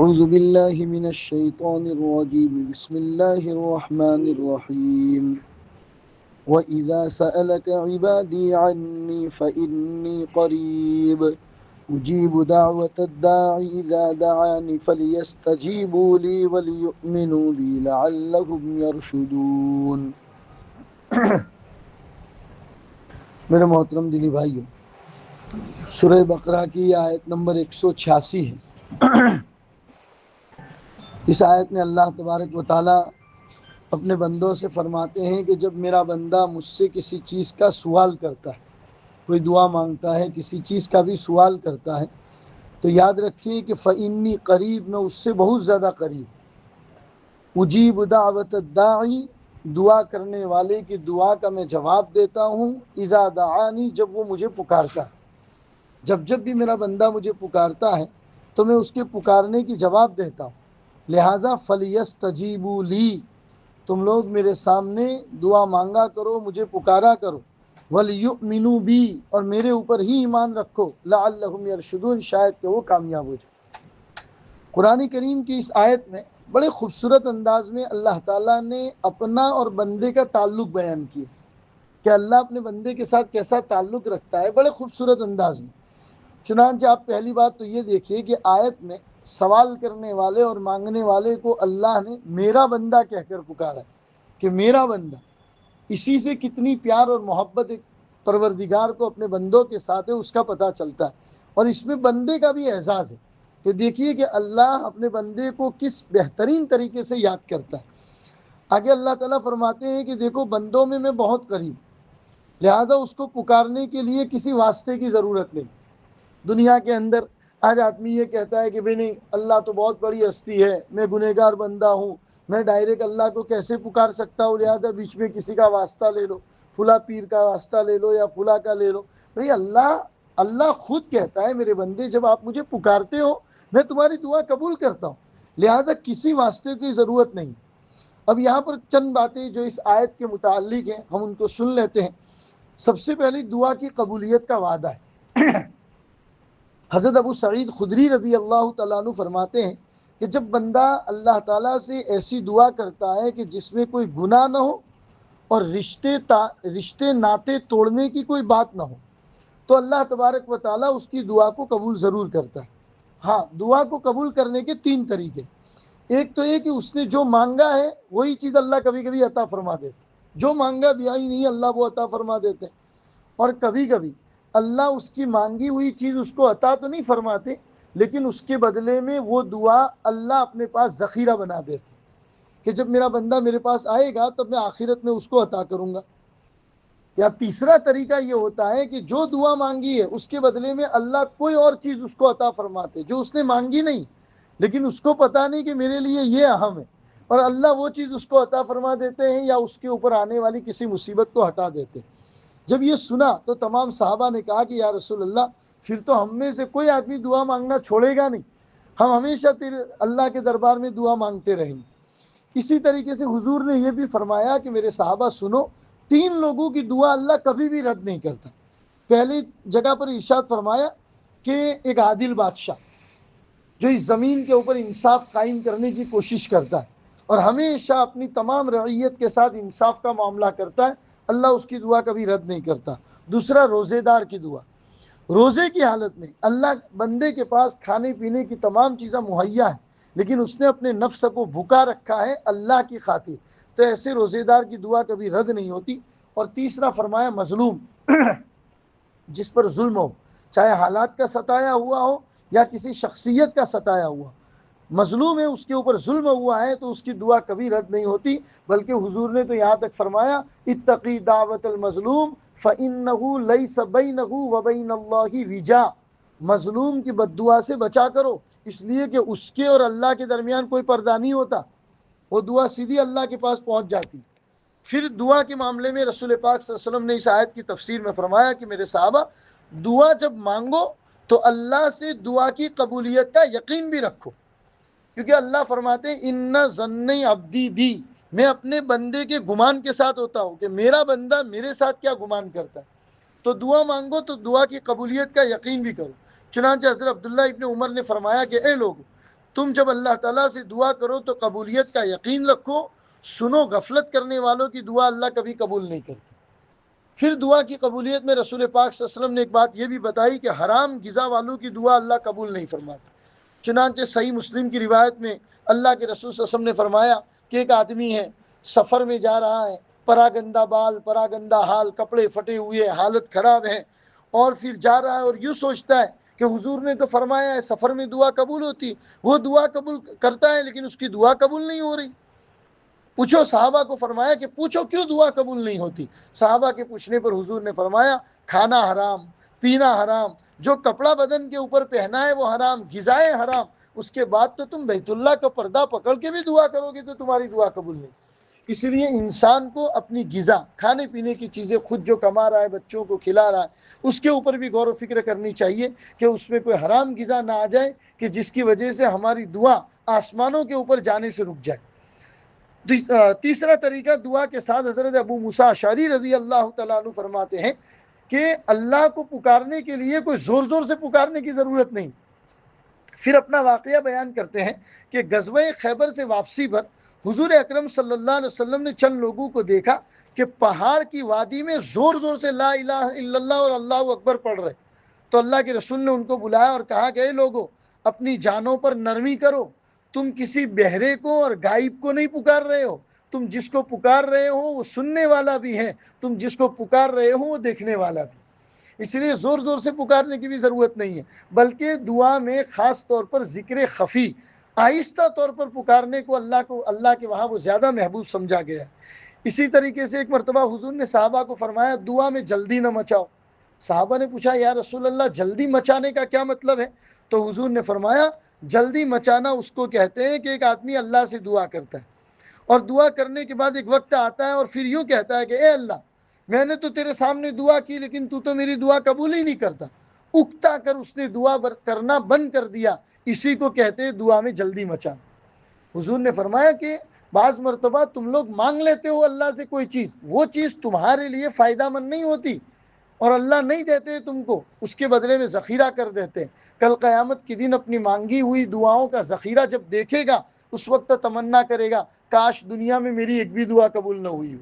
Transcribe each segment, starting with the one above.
أعوذ بالله من الشيطان الرجيم بسم الله الرحمن الرحيم وإذا سألك عبادي عني فإني قريب أجيب دعوة الداع إذا دعاني فليستجيبوا لي وليؤمنوا بي لعلهم يرشدون. میرے محترم دلی بھائیو، سورہ بقرہ کی آیت نمبر 186 ہے۔ اس آیت میں اللہ تبارک و تعالیٰ اپنے بندوں سے فرماتے ہیں کہ جب میرا بندہ مجھ سے کسی چیز کا سوال کرتا ہے، کوئی دعا مانگتا ہے، کسی چیز کا بھی سوال کرتا ہے، تو یاد رکھیے کہ فإنی قریب، میں اس سے بہت زیادہ قریب، اجیب دعوت الداعی، دعا کرنے والے کی دعا کا میں جواب دیتا ہوں، اذا دعانی، جب وہ مجھے پکارتا ہے۔ جب بھی میرا بندہ مجھے پکارتا ہے تو میں اس کے پکارنے کی جواب دیتا ہوں۔ لہٰذا فلیستجیبوا لی، تم لوگ میرے سامنے دعا مانگا کرو، مجھے پکارا کرو، ولیؤمنوا بی، اور میرے اوپر ہی ایمان رکھو، لعلہم یرشدون، شاید کہ وہ کامیاب ہو جائے۔ قرآن کریم کی اس آیت میں بڑے خوبصورت انداز میں اللہ تعالیٰ نے اپنا اور بندے کا تعلق بیان کیا کہ اللہ اپنے بندے کے ساتھ کیسا تعلق رکھتا ہے، بڑے خوبصورت انداز میں۔ چنانچہ آپ پہلی بات تو یہ دیکھیے کہ آیت میں سوال کرنے والے اور مانگنے والے کو اللہ نے میرا بندہ کہہ کر پکارا ہے کہ میرا بندہ، اسی سے کتنی پیار اور محبت ایک پروردگار کو اپنے بندوں کے ساتھ ہے، اس کا پتہ چلتا ہے۔ اور اس میں بندے کا بھی اعزاز ہے کہ دیکھیے کہ اللہ اپنے بندے کو کس بہترین طریقے سے یاد کرتا ہے۔ آگے اللہ تعالیٰ فرماتے ہیں کہ دیکھو بندوں میں بہت قریب، لہٰذا اس کو پکارنے کے لیے کسی واسطے کی ضرورت نہیں۔ دنیا کے اندر آج آدمی یہ کہتا ہے کہ بھئی نہیں، اللہ تو بہت بڑی ہستی ہے، میں گنہگار بندہ ہوں، میں ڈائریکٹ اللہ کو کیسے پکار سکتا ہوں، لہٰذا بیچ میں کسی کا واسطہ لے لو، فلاں پیر کا واسطہ لے لو یا فلاں کا لے لو۔ بھئی اللہ خود کہتا ہے میرے بندے جب آپ مجھے پکارتے ہو میں تمہاری دعا قبول کرتا ہوں، لہٰذا کسی واسطے کی ضرورت نہیں۔ اب یہاں پر چند باتیں جو اس آیت کے متعلق ہیں ہم ان کو سن لیتے ہیں۔ سب سے پہلی دعا کی قبولیت کا وعدہ ہے۔ حضرت ابو سعید خدری رضی اللہ تعالیٰ عنہ فرماتے ہیں کہ جب بندہ اللہ تعالیٰ سے ایسی دعا کرتا ہے کہ جس میں کوئی گناہ نہ ہو اور رشتے ناطے توڑنے کی کوئی بات نہ ہو، تو اللہ تبارک و تعالیٰ اس کی دعا کو قبول ضرور کرتا ہے۔ ہاں، دعا کو قبول کرنے کے 3 طریقے۔ ایک تو یہ کہ اس نے جو مانگا ہے وہی چیز اللہ کبھی کبھی عطا فرما دیتے، جو مانگا بھی آئی نہیں اللہ وہ عطا فرما دیتے، اور کبھی کبھی اللہ اس کی مانگی ہوئی چیز اس کو عطا تو نہیں فرماتے، لیکن اس کے بدلے میں وہ دعا اللہ اپنے پاس ذخیرہ بنا دیتے کہ جب میرا بندہ میرے پاس آئے گا تو میں آخرت میں اس کو عطا کروں گا۔ یا تیسرا طریقہ یہ ہوتا ہے کہ جو دعا مانگی ہے اس کے بدلے میں اللہ کوئی اور چیز اس کو عطا فرماتے جو اس نے مانگی نہیں، لیکن اس کو پتہ نہیں کہ میرے لیے یہ اہم ہے، اور اللہ وہ چیز اس کو عطا فرما دیتے ہیں یا اس کے اوپر آنے والی کسی مصیبت کو ہٹا دیتے ہیں۔ جب یہ سنا تو تمام صحابہ نے کہا کہ یا رسول اللہ، پھر تو ہم میں سے کوئی آدمی دعا مانگنا چھوڑے گا نہیں، ہم ہمیشہ تیرے اللہ کے دربار میں دعا مانگتے رہیں گے۔ اسی طریقے سے حضور نے یہ بھی فرمایا کہ میرے صحابہ سنو، 3 لوگوں کی دعا اللہ کبھی بھی رد نہیں کرتا۔ پہلی جگہ پر ارشاد فرمایا کہ ایک عادل بادشاہ جو اس زمین کے اوپر انصاف قائم کرنے کی کوشش کرتا ہے اور ہمیشہ اپنی تمام رعیت کے ساتھ انصاف کا معاملہ کرتا ہے، اللہ اس کی دعا کبھی رد نہیں کرتا۔ دوسرا، روزے دار کی دعا، روزے کی حالت میں اللہ بندے کے پاس کھانے پینے کی تمام چیزیں مہیا ہیں لیکن اس نے اپنے نفس کو بھوکا رکھا ہے اللہ کی خاطر، تو ایسے روزے دار کی دعا کبھی رد نہیں ہوتی۔ اور تیسرا فرمایا مظلوم، جس پر ظلم ہو، چاہے حالات کا ستایا ہوا ہو یا کسی شخصیت کا ستایا ہوا، مظلوم ہے، اس کے اوپر ظلم ہوا ہے، تو اس کی دعا کبھی رد نہیں ہوتی، بلکہ حضور نے تو یہاں تک فرمایا اتقی دعوت المظلوم فإنہ لیس بینہ وبین اللہ وجا، مظلوم کی بد دعا سے بچا کرو، اس لیے کہ اس کے اور اللہ کے درمیان کوئی پردہ نہیں ہوتا، وہ دعا سیدھی اللہ کے پاس پہنچ جاتی۔ پھر دعا کے معاملے میں رسول پاک صلی اللہ علیہ وسلم نے اس آیت کی تفسیر میں فرمایا کہ میرے صحابہ، دعا جب مانگو تو اللہ سے دعا کی قبولیت کا یقین بھی رکھو، کیونکہ اللہ فرماتے ہیں ان ظن عبدی بھی، میں اپنے بندے کے گمان کے ساتھ ہوتا ہوں کہ میرا بندہ میرے ساتھ کیا گمان کرتا ہے۔ تو دعا مانگو تو دعا کی قبولیت کا یقین بھی کرو۔ چنانچہ حضرت عبداللہ ابن عمر نے فرمایا کہ اے لوگ، تم جب اللہ تعالیٰ سے دعا کرو تو قبولیت کا یقین رکھو. سنو، غفلت کرنے والوں کی دعا اللہ کبھی قبول نہیں کرتی. پھر دعا کی قبولیت میں رسول پاک صلی اللہ علیہ وسلم نے ایک بات یہ بھی بتائی کہ حرام غذا والوں کی دعا اللہ قبول نہیں فرماتا. چنانچہ صحیح مسلم کی روایت میں اللہ کے رسول صلی اللہ علیہ وسلم نے فرمایا کہ ایک آدمی ہے، سفر میں جا رہا ہے، پراگندہ بال، پراگندہ حال، کپڑے پھٹے ہوئے، حالت خراب ہے، اور پھر جا رہا ہے اور یوں سوچتا ہے کہ حضور نے تو فرمایا ہے سفر میں دعا قبول ہوتی. وہ دعا قبول کرتا ہے لیکن اس کی دعا قبول نہیں ہو رہی. پوچھو، صحابہ کو فرمایا کہ پوچھو کیوں دعا قبول نہیں ہوتی. صحابہ کے پوچھنے پر حضور نے فرمایا کھانا حرام، پینا حرام، جو کپڑا بدن کے اوپر پہنا ہے وہ حرام، غذائیں حرام. اس کے بعد تو تم بیت اللہ کا پردہ پکڑ کے بھی دعا کرو گے تو تمہاری دعا قبول نہیں. اس لیے انسان کو اپنی غذا، کھانے پینے کی چیزیں خود جو کما رہا ہے، بچوں کو کھلا رہا ہے، اس کے اوپر بھی غور و فکر کرنی چاہیے کہ اس میں کوئی حرام غذا نہ آ جائے کہ جس کی وجہ سے ہماری دعا آسمانوں کے اوپر جانے سے رک جائے. تیسرا طریقہ دعا کے ساتھ حضرت ابو موسیٰ اشعری رضی اللہ تعالیٰ عنہ فرماتے ہیں کہ اللہ کو پکارنے کے لیے کوئی زور زور سے پکارنے کی ضرورت نہیں. پھر اپنا واقعہ بیان کرتے ہیں کہ غزوہ خیبر سے واپسی پر حضور اکرم صلی اللہ علیہ وسلم نے چند لوگوں کو دیکھا کہ پہاڑ کی وادی میں زور زور سے لا الہ الا اللہ اور اللہ اکبر پڑھ رہے. تو اللہ کے رسول نے ان کو بلایا اور کہا کہ اے لوگو، اپنی جانوں پر نرمی کرو. تم کسی بہرے کو اور غائب کو نہیں پکار رہے ہو. تم جس کو پکار رہے ہو وہ سننے والا بھی ہے، تم جس کو پکار رہے ہو وہ دیکھنے والا بھی. اس لیے زور زور سے پکارنے کی بھی ضرورت نہیں ہے، بلکہ دعا میں خاص طور پر ذکر خفی، آہستہ طور پر پکارنے کو اللہ کے وہاں وہ زیادہ محبوب سمجھا گیا ہے. اسی طریقے سے ایک مرتبہ حضور نے صحابہ کو فرمایا دعا میں جلدی نہ مچاؤ. صحابہ نے پوچھا یا رسول اللہ جلدی مچانے کا کیا مطلب ہے؟ تو حضور نے فرمایا جلدی مچانا اس کو کہتے ہیں کہ ایک آدمی اللہ سے دعا کرتا ہے اور دعا کرنے کے بعد ایک وقت آتا ہے اور پھر یوں کہتا ہے کہ اے اللہ، میں نے تو تیرے سامنے دعا کی لیکن تو میری دعا قبول ہی نہیں کرتا. اکتا کر اس نے دعا کرنا بند کر دیا. اسی کو کہتے ہیں دعا میں جلدی مچانا. حضور نے فرمایا کہ بعض مرتبہ تم لوگ مانگ لیتے ہو اللہ سے کوئی چیز، وہ چیز تمہارے لیے فائدہ مند نہیں ہوتی اور اللہ نہیں دیتے تم کو، اس کے بدلے میں ذخیرہ کر دیتے. کل قیامت کے دن اپنی مانگی ہوئی دعاؤں کا ذخیرہ جب دیکھے گا اس وقت تمنا کرے گا کاش دنیا میں میری ایک بھی دعا قبول نہ ہوئی ہو.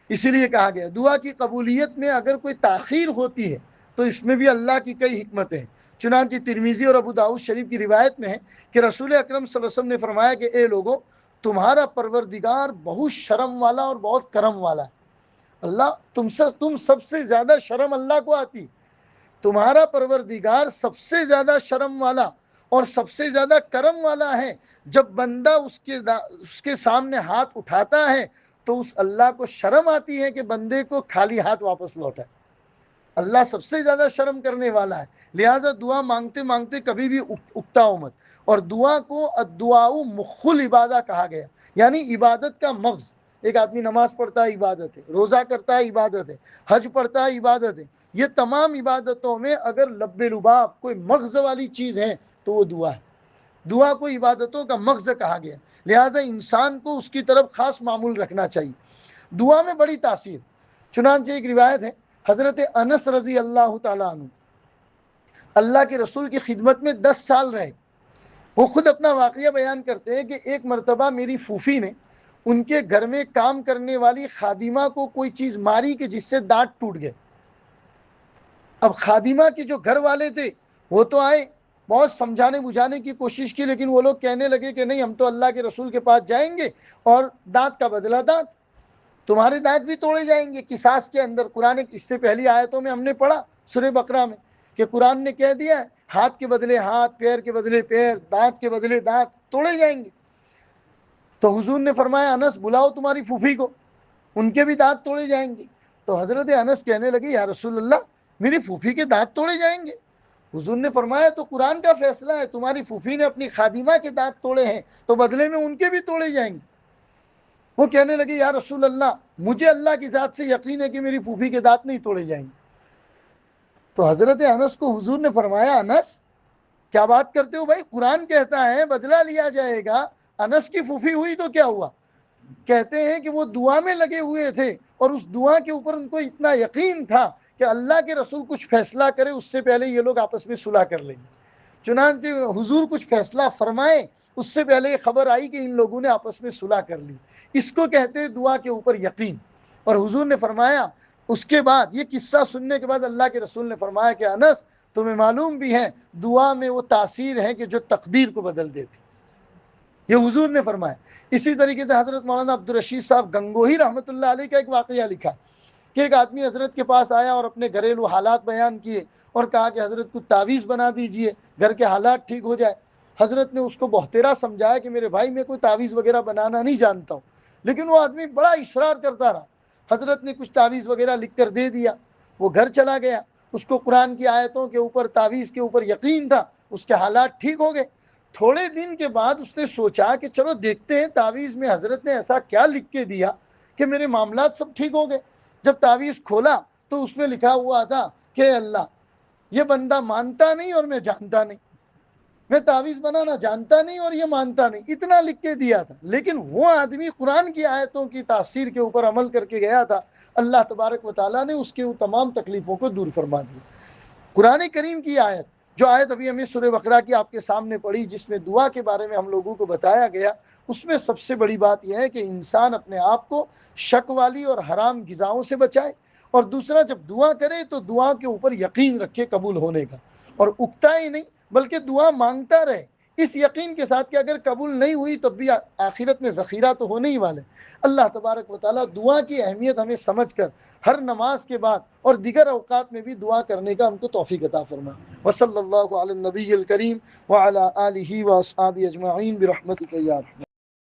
اسی لیے کہا گیا دعا کی قبولیت میں اگر کوئی تاخیر ہوتی ہے تو اس میں بھی اللہ کی کئی حکمتیں ہیں. چنانچہ ترمذی اور ابو داؤد شریف کی روایت میں ہے کہ رسول اکرم صلی اللہ علیہ وسلم نے فرمایا کہ اے لوگو، تمہارا پروردگار بہت شرم والا اور بہت کرم والا ہے. اللہ تم سب سے زیادہ شرم اللہ کو آتی. تمہارا پروردگار سب سے زیادہ شرم والا اور سب سے زیادہ کرم والا ہے. جب بندہ اس کے سامنے ہاتھ اٹھاتا ہے تو اس اللہ کو شرم آتی ہے کہ بندے کو خالی ہاتھ واپس لوٹائے. اللہ سب سے زیادہ شرم کرنے والا ہے. لہٰذا دعا مانگتے مانگتے کبھی بھی اکتا ہو مت. اور دعا کو الدعاء مخ العبادہ کہا گیا، یعنی عبادت کا مغز. ایک آدمی نماز پڑھتا ہے عبادت ہے، روزہ کرتا ہے عبادت ہے، حج پڑھتا ہے عبادت ہے. یہ تمام عبادتوں میں اگر لب لباب کوئی مغز والی چیز ہے تو وہ دعا ہے. دعا کو عبادتوں کا مغز کہا گیا، لہٰذا انسان کو اس کی طرف خاص معمول رکھنا چاہیے. دعا میں بڑی تاثیر. چنانچہ ایک روایت ہے حضرت انس رضی اللہ تعالیٰ عنہ اللہ کے رسول کی خدمت میں 10 سال رہے. وہ خود اپنا واقعہ بیان کرتے ہیں کہ ایک مرتبہ میری پھوپھی نے ان کے گھر میں کام کرنے والی خادمہ کو کوئی چیز ماری کہ جس سے دانت ٹوٹ گئے. اب خادمہ کے جو گھر والے تھے وہ تو آئے، بہت سمجھانے بجھانے کی کوشش کی، لیکن وہ لوگ کہنے لگے کہ نہیں، ہم تو اللہ کے رسول کے پاس جائیں گے اور دانت کا بدلہ دانت، تمہارے دانت بھی توڑے جائیں گے. قصاص کے اندر قرآن اس سے پہلی آیتوں میں ہم نے پڑھا سورہ بقرہ میں کہ قرآن نے کہہ دیا ہے ہاتھ کے بدلے ہاتھ، پیر کے بدلے پیر، دانت کے بدلے دانت توڑے جائیں گے. تو حضور نے فرمایا انس بلاؤ تمہاری پھوپھی کو، ان کے بھی دانت توڑے جائیں گے. تو حضرت انس کہنے لگے یا رسول اللہ، میری پھوپھی کے دانت توڑے جائیں گے؟ حضور نے فرمایا تو قرآن کا فیصلہ ہے، تمہاری پھوپھی نے اپنی خادمہ کے دانت توڑے ہیں تو بدلے میں ان کے بھی توڑے جائیں گے. وہ کہنے لگے یا رسول اللہ، مجھے اللہ کی ذات سے یقین ہے کہ میری پھوپھی کے دانت نہیں توڑے جائیں گے. تو حضرت انس کو حضور نے فرمایا انس کیا بات کرتے ہو بھائی، قرآن کہتا ہے بدلہ لیا جائے گا. انس کی پھوپھی ہوئی تو کیا ہوا؟ کہتے ہیں کہ وہ دعا میں لگے ہوئے تھے اور اس دعا کے اوپر ان کو اتنا یقین تھا کہ اللہ کے رسول کچھ فیصلہ کرے اس سے پہلے یہ لوگ آپس میں صلح کر لیں گے. چنانچہ حضور کچھ فیصلہ فرمائے اس سے پہلے یہ خبر آئی کہ ان لوگوں نے آپس میں صلح کر لی. اس کو کہتے ہیں دعا کے اوپر یقین. اور حضور نے فرمایا اس کے بعد، یہ قصہ سننے کے بعد اللہ کے رسول نے فرمایا کہ انس تمہیں معلوم بھی ہے دعا میں وہ تاثیر ہے کہ جو تقدیر کو بدل دیتی. یہ حضور نے فرمایا. اسی طریقے سے حضرت مولانا عبدالرشید صاحب گنگوہی رحمۃ اللہ علیہ کا ایک واقعہ لکھا کہ ایک آدمی حضرت کے پاس آیا اور اپنے گھریلو حالات بیان کیے اور کہا کہ حضرت کو تعویذ بنا دیجئے گھر کے حالات ٹھیک ہو جائے. حضرت نے اس کو بہتیرا سمجھایا کہ میرے بھائی میں کوئی تعویذ وغیرہ بنانا نہیں جانتا ہوں. لیکن وہ آدمی بڑا اصرار کرتا رہا. حضرت نے کچھ تعویذ وغیرہ لکھ کر دے دیا. وہ گھر چلا گیا. اس کو قرآن کی آیتوں کے اوپر، تعویذ کے اوپر یقین تھا. اس کے حالات ٹھیک ہو گئے. تھوڑے دن کے بعد اس نے سوچا کہ چلو دیکھتے ہیں تعویذ میں حضرت نے ایسا کیا لکھ کے دیا کہ میرے معاملات سب ٹھیک ہو گئے. جب تعویذ کھولا تو اس میں لکھا ہوا تھا کہ اللہ یہ بندہ مانتا نہیں اور میں جانتا نہیں، میں تعویذ بنانا جانتا نہیں اور یہ مانتا نہیں، اتنا لکھ کے دیا تھا. لیکن وہ آدمی قرآن کی آیتوں کی تاثیر کے اوپر عمل کر کے گیا تھا. اللہ تبارک و تعالیٰ نے اس کے تمام تکلیفوں کو دور فرما دیا. قرآن کریم کی آیت، جو آیت ابھی ہمیں سورہ بقرہ کی آپ کے سامنے پڑھی جس میں دعا کے بارے میں ہم لوگوں کو بتایا گیا، اس میں سب سے بڑی بات یہ ہے کہ انسان اپنے آپ کو شک والی اور حرام غذاؤں سے بچائے، اور دوسرا جب دعا کرے تو دعا کے اوپر یقین رکھے قبول ہونے کا، اور اکتا ہی نہیں بلکہ دعا مانگتا رہے اس یقین کے ساتھ کہ اگر قبول نہیں ہوئی تب بھی آخرت میں ذخیرہ تو ہونے ہی والے. اللہ تبارک و تعالیٰ دعا کی اہمیت ہمیں سمجھ کر ہر نماز کے بعد اور دیگر اوقات میں بھی دعا کرنے کا ہم کو توفیق عطا فرمائے. وصلی اللہ علی النبی الکریم وعلی آلہ واصحابہ اجمعین برحمتک یا ارحم